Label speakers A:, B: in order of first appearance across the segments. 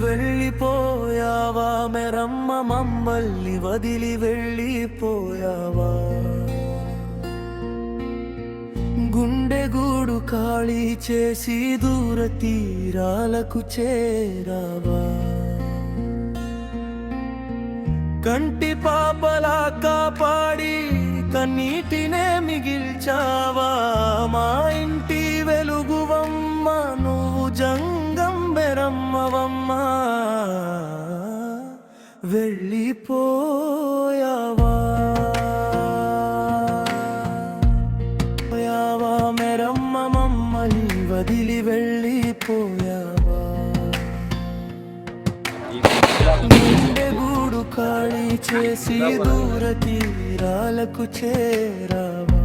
A: వెళ్ళిపోయావా మెరమ్మ, మమ్మల్ని వదిలి వెళ్ళిపోయావా? గుండెగూడు ఖాళీ చేసి దూర తీరాలకు చేరావా? కంటి పాపలా కాపాడి కన్నీటినే మిగిల్చావా? మా ఇంటి వెలుగువమ్మ, నువ్వు జంగం మెరమ్మవమ్మా. వెళ్ళిపోయావా మెరమ్మ, మమ్మల్ని వదిలి వెళ్ళిపోయావా? గుండెగూడు ఖాళీ చేసి దూర తీరాలకు చేరావా?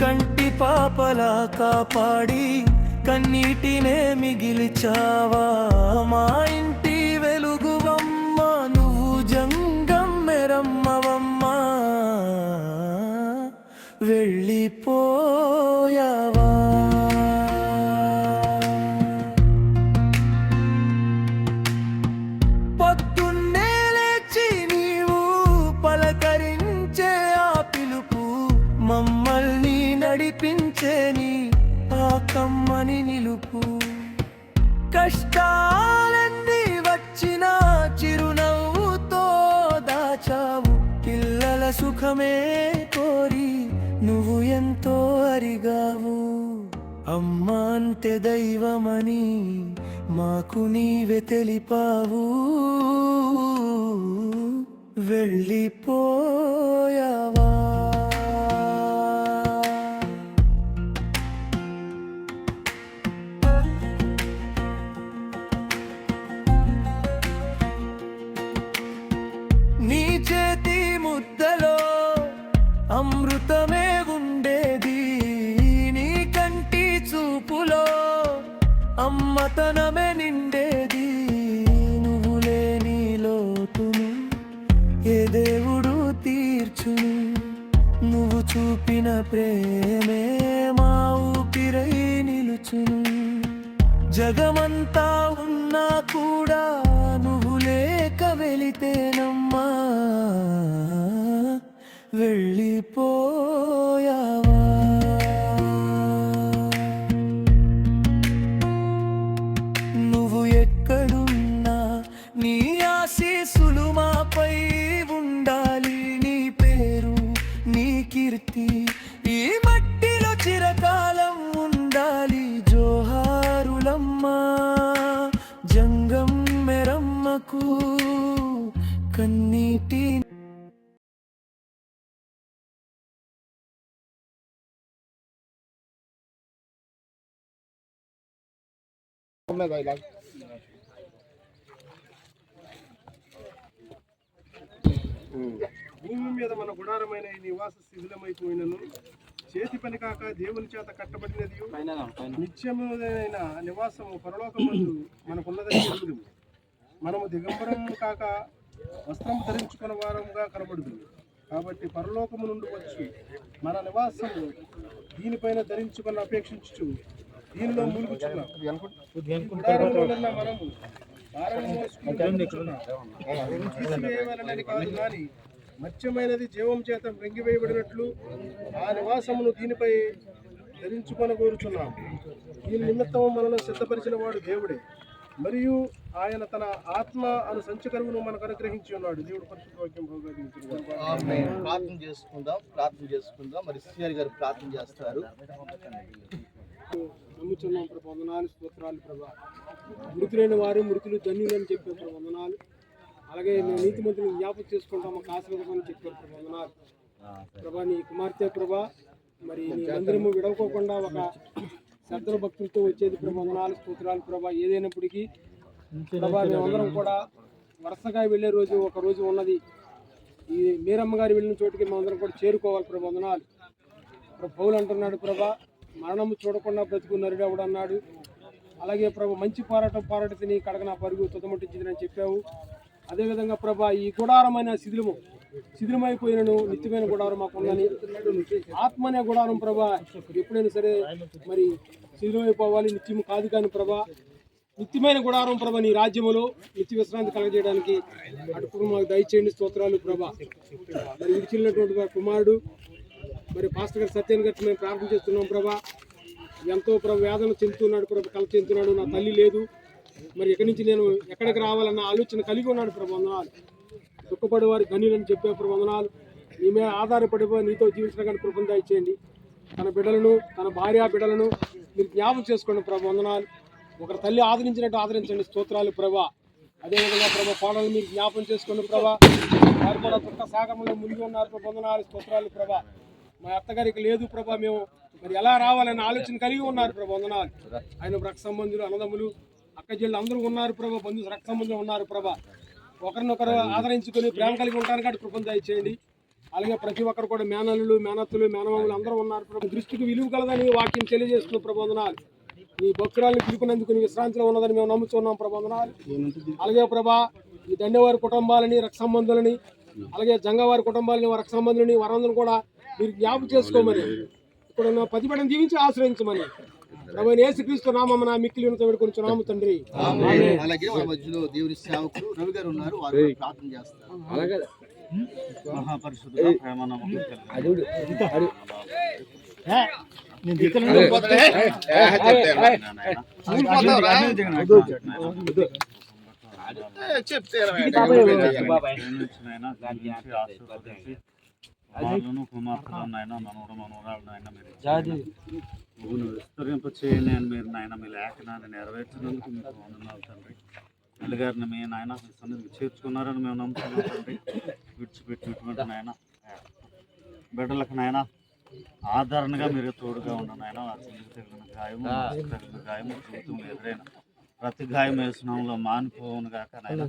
A: కంటి పాపలా కాపాడి కన్నీటినే మిగిల్చావా? మా ఇంటి వెలుగువమ్మ, నువ్వు జంగం మెరమ్మవమ్మా. వెళ్ళిపోయావా? పొద్దున్నే లేచి నీవు పలకరించే ఆ పిలుపు, మమ్మల్ని నడిపించే నీ ఆ కమ్మని నిలుపు. కష్టాలన్నీ వచ్చిన చిరునవ్వుతో దాచావు. పిల్లల సుఖమే కోరి నువ్వు ఎంతో అరిగావు. అమ్మ అంటే దైవమని మాకు నీవే తెలిపావు. వెళ్ళిపోయావా? నీ చేతి ముద్దలో అమృతమే ఉండేది, నీ కంటి చూపులో అమ్మతనమే నిండేది. నువ్వు లేని లోటును ఏ దేవుడు తీర్చును? నువ్వు చూపిన ప్రేమే మా ఊపిరై నిలుచును. జగమంతా ఉన్నా కూడా నువ్వు లేక వెళితేనమ్మా. వెళ్ళిపోయావా? నువ్వు ఎక్కడున్నా నీ ఆశీస్సులు మాపై ఉండాలి. నీ పేరు, నీ కీర్తి ఈ మట్టిలో చిరకాలం ఉండాలి. జోహారులమ్మా జంగం మెరమ్మకు. కన్నీటి
B: భూమి మీద మన గుడారమైన ఈ నివాస శిథిలమైపోయినను, చేతి పని కాక దేవుని చేత కట్టబడినది నిత్యమైన నివాసము పరలోకమందు మనకున్నదని ఎరుగుదు. మనము దిగంబరం కాక వస్త్రం ధరించుకున్న వారముగా కనబడుదు. కాబట్టి పరలోకము నుండి వచ్చి మన నివాసము దీనిపైన ధరించుకుని అపేక్షించు దీనిలో మూలుగుచున్నాం. మనము తీసివేయవలనని కాదు కానీ మత్స్యమైనది జీవం చేత వ్రంగివేయబడినట్లు ఆ నివాసమును దీనిపై ధరించుకొని కోరుచున్నాం. దీని నిమిత్తము మనను సిద్ధపరిచిన వాడు దేవుడే, మరియు ఆయన తన ఆత్మ అను సంచకరువును మనకు అనుగ్రహించి ఉన్నాడు. దేవుడు పరిశుద్ధ వాక్యం
C: ప్రార్థన చేసుకుందాం. మరి సిఆర్ గారు ప్రార్థన చేస్తారు.
B: నమ్ముచున్నాం ప్రభు, వందనాలు, స్తోత్రాలు ప్రభా. మృతులైన వారు మృతులు ధన్యులని చెప్పే ప్రభు వందనాలు. అలాగే మేము నీతిమంతులను జ్ఞాపకం చేసుకుంటాం, మాకు ఆశీర్వాదమని చెప్పారు ప్రభు వందనాలు. ప్రభా నీ కుమార్తె ప్రభా, మరి నీ మందిరము విడవకోకుండా ఒక శ్రద్ధల భక్తులతో వచ్చేది ప్రభు వందనాలు, స్తోత్రాలు ప్రభా. ఏదైనప్పటికీ ప్రభా మేమందరం కూడా వరుసగా వెళ్ళే రోజు ఒక రోజు ఉన్నది. ఈ మీరమ్మ గారు వెళ్ళిన చోటుకి మేమందరం కూడా చేరుకోవాలి ప్రభు వందనాలు. పౌలు అంటున్నాడు ప్రభా, మరణము చూడకుండా బ్రతుకు నరుడు ఎవడు అన్నాడు. అలాగే ప్రభా, మంచి పోరాటం పోరాడితే నీ కడగ నా పరుగు తుదముట్టించిందని చెప్పావు. అదేవిధంగా ప్రభా, ఈ గుడారమైన శిథిలమైపోయినను నిత్యమైన గుడారం మాకు ఉందని, ఆత్మ అనే గుడారం ప్రభా ఎప్పుడైనా సరే మరి శిథిలమైపోవాలి, నిత్యం కాదు. కానీ ప్రభా, నిత్యమైన గుడారం ప్రభా నీ రాజ్యములో నిత్య విశ్రాంతి కలగజేయడానికి అటుకు మాకు దయచేయండి. స్తోత్రాలు ప్రభా. మరి విడిచినటువంటి వారి కుమారుడు మరి పాస్టర్ గారు సత్యాన్ని గారికి మేము ప్రార్థన చేస్తున్నాం ప్రభా. ఎంతో ప్రభు వేదన చెందుతున్నాడు ప్రభు, కల చెందుతున్నాడు. నా తల్లి లేదు, మరి ఎక్కడి నుంచి నేను ఎక్కడికి రావాలన్న ఆలోచన కలిగి ఉన్నాడు ప్రభు. వందనాలు. దుఃఖపడే వారి ధన్యులని చెప్పే ప్రభు. వందనాలు. నీ మీద ఆధారపడిపోయి నీతో జీవించడానికి కృపను దయచేయండి. తన బిడ్డలను, తన భార్య బిడ్డలను మీరు జ్ఞాపకం చేసుకోండి ప్రభు. వందనాలు. ఒకరి తల్లి ఆదరించినట్టు ఆదరించండి. స్తోత్రాలు ప్రభా. అదేవిధంగా ప్రభా, కోడలు మీరు జ్ఞాపకం చేసుకోండి ప్రభా. వారు కూడా దుఃఖ సాగరంలో మునిగి ఉన్నారు ప్రభు. వందనాలు. స్తోత్రాలు ప్రభా. మా అత్తగారికి లేదు ప్రభా, మేము మరి ఎలా రావాలన్న ఆలోచన కలిగి ఉన్నారు ప్రభు. వందనాలు. ఆయన రక్త సంబంధులు, అన్నదమ్ములు, అక్క చెల్లెలు అందరూ ఉన్నారు ప్రభా. బంధువు రక్త సంబంధులు ఉన్నారు ప్రభా. ఒకరినొకరు ఆదరించుకొని ప్రేమ కలిగి ఉంటానికి అటు కృపను దయచేయండి. అలాగే ప్రతి ఒక్కరు కూడా మేనల్లులు, మేనత్తులు, మేనమాములు అందరూ ఉన్నారు ప్రభు. దృష్టికి విలువ కలదని వాక్యం తెలియజేస్తున్న ప్రబంధనాలు. నీ భక్తురాలను పిలుపునందుకు నీ విశ్రాంతిలో ఉన్నదని మేము నమ్ముతున్నాం ప్రబంధనాలు. అలాగే ప్రభా, ఈ దండేవారి కుటుంబాలని, రక్త సంబంధులని, అలాగే జంగవారి కుటుంబాలని, రక్త సంబంధులని వారందరూ కూడా మీరు జ్ఞాపకం చేసుకోమని, ఇక్కడ ఉన్న ప్రతిభటన దీవించి ఆశ్రయించమని ప్రభు యేసుక్రీస్తు నామమున మిక్కిలి ఉన్నత వేడుకొనుచున్నాము తండ్రి.
C: అలాగే మన మధ్యలో దేవుని సేవకులు రవి గారు ఉన్నారు, వారు ప్రార్థన చేస్తారు. అలాగే మహాపరిశుద్ధుడా ప్రేమ కుమార్తెలైనా మనవడు మనవరాలనైనా మీరు విస్తరింప చేయండి అని మీరు నాయన మీ లేఖనాన్ని నెరవేర్చినందుకు మీకు వందనాలు తండ్రి. నల్లిగారిని మీ నాయన మీ సన్నిధికి చేర్చుకున్నారని మేము నమ్ముతున్నాం తండ్రి. విడిచిపెట్టినటువంటి నాయన బిడ్డలకు నాయన ఆదరణగా మీరు తోడుగా ఉన్న నాయన ఆ చెల్లికి తగిలిన గాయము, తగిలిన గాయము, జీవితంలో ఎదురైన ప్రతి గాయం వేసినంలో మానిపోవును గాక నాయన.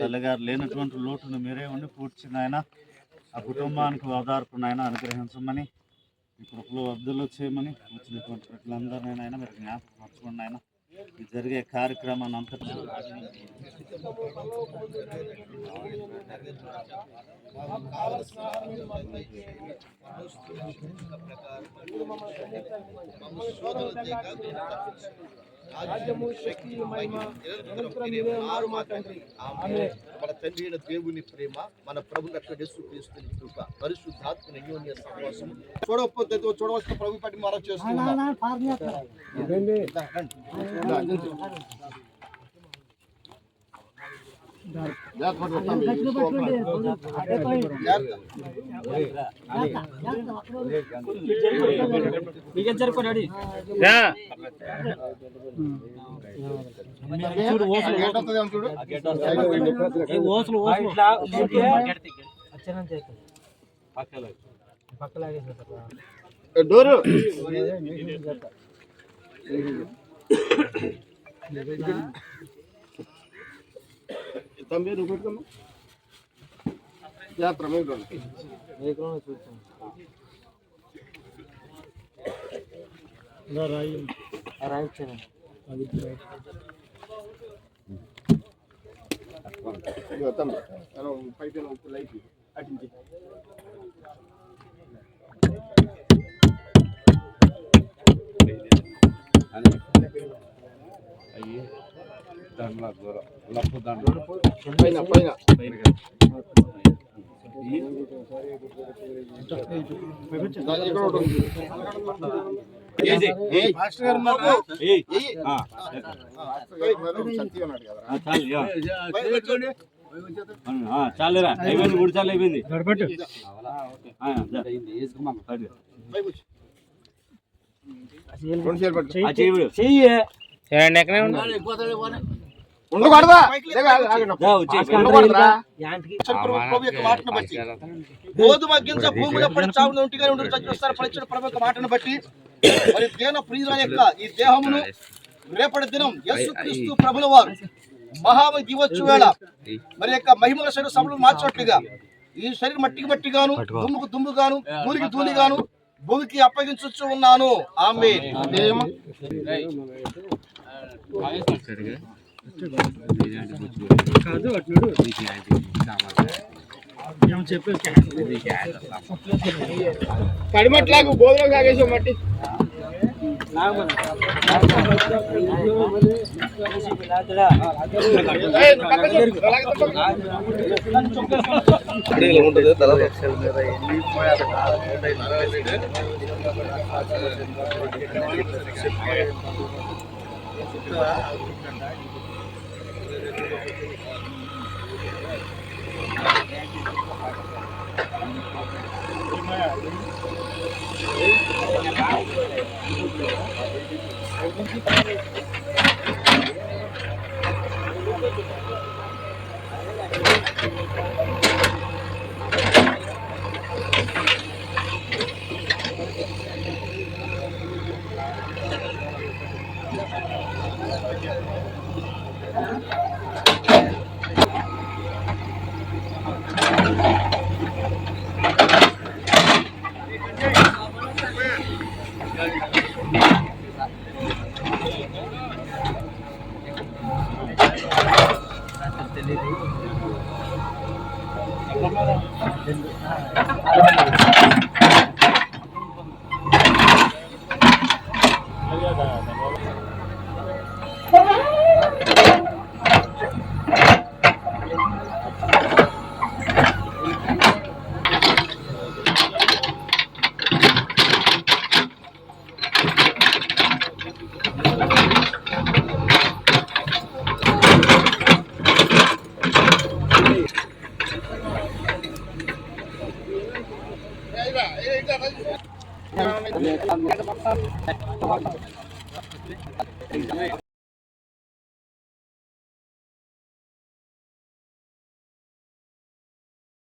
C: తల్లిగారు లేనటువంటి లోటును మీరే ఉండి పూడ్చి నాయన ఆ కుటుంబానికి ఓదార్పు నాయన అనుగ్రహించమని, ఈ కృపలో అబ్దుల్లో చేయమని వచ్చినటువంటి ప్రజలందరినైనా మీరు జ్ఞాపకం మర్చుకోండి ఆయన. ఈ జరిగే కార్యక్రమాన్ని అంతటి మన తండ్రి అయిన దేవుని ప్రేమ, మన ప్రభు యేసుక్రీస్తుని కృప, పరిశుద్ధాత్మ అన్యోన్య సహవాసం చూడకపోతే చూడవలసిన ప్రభు పట్టి మనం చేస్తున్నాం. డోరు తమ్మి నువ్వు పెట్టుకోమ్మా. జాతర పైకి లైట్ అటించి పైన చాలేరా అయిపోయింది, 3 సార్లు అయిపోయింది. గోధుమ గింజ భూమిలో పడి చావును ఉంటిగానే ఉండి చచ్చిస్తారు పలిచిన ప్రభు యొక్క మాటను బట్టి మరి దేన ప్రియుల యొక్క ఈ దేహమును రేపటి దినం యేసుక్రీస్తు ప్రభుల వారు మహామహిమ దివొచ్చు వేళ మరి యొక్క మహిమల శరీర సభలు మార్చినట్లుగా ఈ శరీరం మట్టికి మట్టిగాను, దుమ్ముకు దుమ్ముగాను, ధూళికి ధూళిగాను,
D: భూమికి అప్పగించుచు ఉన్నాను. ఆమేన్.
B: కడిమట్లాగు బోధన కాగేసో మట్టి